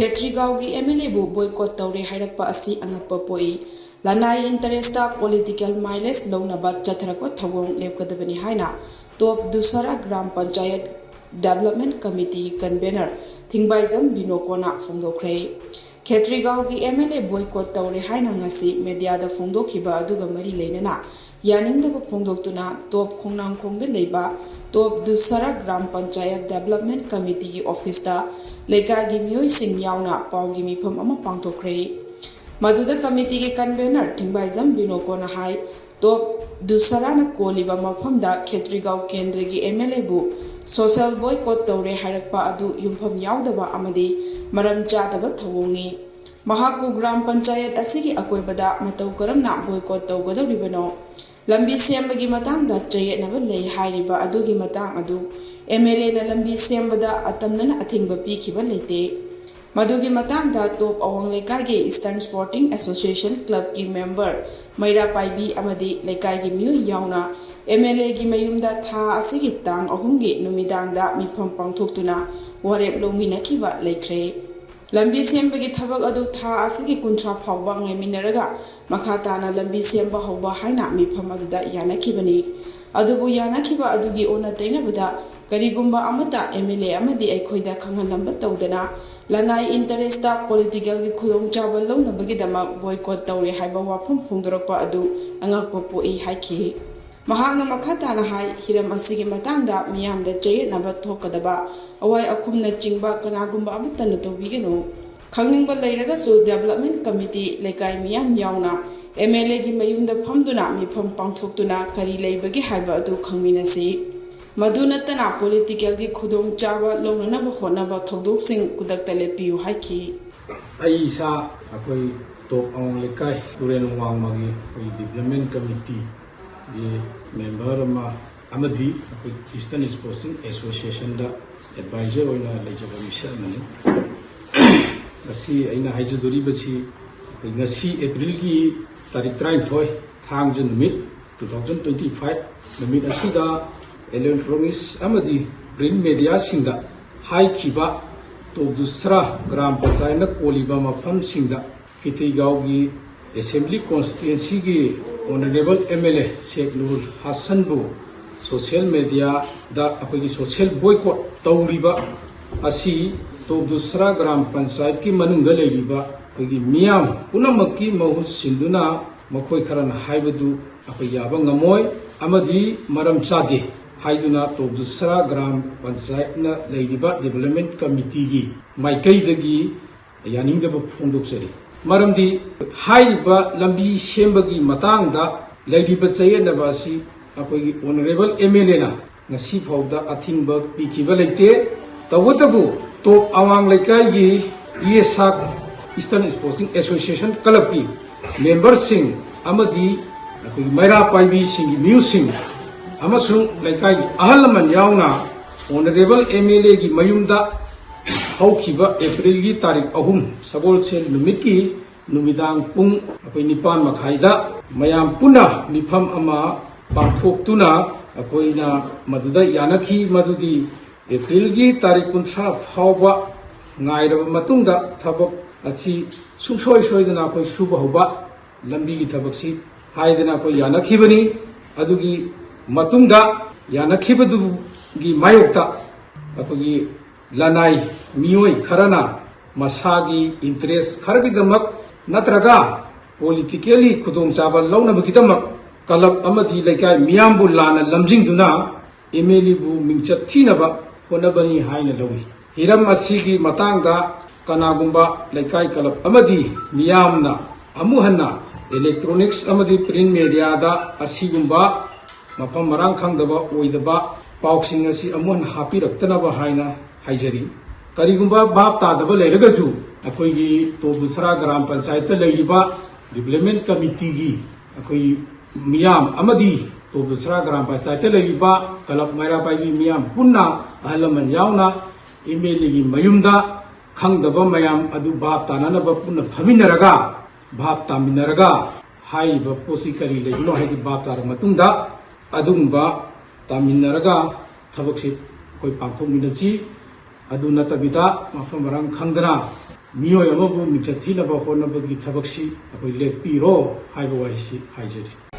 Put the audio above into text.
Khetrigaogi MLA bu boycott tawre hairakpa asi angakpa poi lanai interesta political mileage lownaba chatharakwa thawong lepkadabani haina top dusara gram panchayat development committee convener thingbaijam binokona phongdokhre Khetrigaogi MLA boycott tawre haina ngasi media da phongdokhiba aduga mari leinana yaningdaba phongdoktuna top khongnang khongde leiba top dusara gram panchayat development committee gi office da Lekagi Miyoi Sing Yauna Paugi Mipam Ama Pangtokre Maduda Committee ke convener Thingbaijam Binokona Hai Top Dusarana Koliba Mapamda Khetrigao Kendrigi MLA bu Social Boycott Tawre Hairakpa Adu Yumpham Yaudaba Amadi Maram Chadaba Thawongi Mahaku Gram Panchayat Asigi Akoibada Matau Karamna Boycott Tawgadoribano Lambi Sembagi Matangda Chayetnaba Lei Hairiba Adugi Matang Adu MLA na lambi sembada atamnana athingba pikhiba leite madugi matangda top awang lekai ge Eastern Sporting Association Club ki member Maira Paibi amadi lekai gi myu yauna MLA gi mayumda tha asigi tang ahumgi numidangda mifam pangthoktuna warep lomina khiba lekhre lambi sembagi thabak adu tha asigi kuncha phawba ngeminaraga makhatana lambi semba hawba haina mifam aduda yana khibani adubu yana khiba adugi ona tainabada Karigumba amata MLA amadi aikhoida khangalamba tawdana lanai interesta political gi khulong chabal lawna bagidama boycott tawre haiba wafum phungdorakpa adu angakpa poi haiki mahakna makhatana hai hiram asigi matangda miyamda chayetnaba thokadaba awai akhumna chingba kanagumba amata na tawbigeno khangningba leiraga su development committee lekai miyam yauna MLA gi mayumda phamduna mifam pangthoktuna kari leibagi haiba adu khangminasi Madunatana political gi khudong chawa longnana ba khona ba thodok sing kudak tale piu haiki Aisa akoi top ong lekai turen wang magi development committee di member ma amadi akoi Eastern Sporting Association da advisor oina lejaba mission mani asi aina haijuduri basi ngasi April gi tarik 32 thangjun mit 2025 namit asida electronics amadi print media singda hai khiba to dusra gram panchayat na koliba mafam singda Khetrigao gi assembly constituency gi honorable MLA Sheikh Nurul Hassan bu social media da apagi social boycott tawriba asi to dusra gram panchayat ki manungda leiriba apagi miyam punamakki mahut sinduna makhoi kharana haibadu apai yaba ngamoi amadi maram chade Haiduna to dusra gram panchayat na leidiba development committee gi maikai dagi yaningdaba phongdoksari maramdi haiba lambi sembagi matangda leidiba chayetnaba si akoigi honorable MLA na ngasi phawda athingba pikhiba leite tawatabu top awang lekai gi ESAC Eastern Sporting Association Club ki member sing amadi akoigi Maira Paibi sing music amasung lekai ahalaman yauna honorable MLA gi mayumda haukiba April gi tarik ahum sagol sel numit ki numidang pung akoi nipan makhaida mayam puna mifam ama pangthok tuna akoina maduda yanakhi madudi April gi tarik 30 phawba ngairaba matungda thabak asi sungsoi soidana akoi suba hoba lambi gi thabak si haidana akoi yanakhi bani adugi matungda yanakhibadu gi mayokta akogi lanai miyoi kharana masagi interest kharagi damak natraga politically khudong chabal lawna bagidamak kalab amadi lekai miyambu lana lamjingduna MLA bu mingchat thinaba honabani haina lawi hiram asigi matangda kanagumba lekai kalab amadi miyamna amuhanna electronics amadi print media da asigumba mafam marang khangdaba oidaba pauksing asi amon hapiraktanaba haina haijari karigumba bab tadaba leiragaju akoi gi to dusra gram panchayat leiba development committee gi akoi miyam amadi to dusra gram panchayat leiba kalap Maira Paibi miyam punna ahalaman yauna MLA gi mayumda khangdaba mayam adu bab tananaba punna phaminaraga bab taminaraga haiba posi kari leino haiji bab tar matungda adungba taminaraga thabakse koi pangthok minasi adu natabita mafam rang khangdana 미호의 어부 미처 티나바 호나버기 타박시 아고 레피로 하이버와이시 하이저리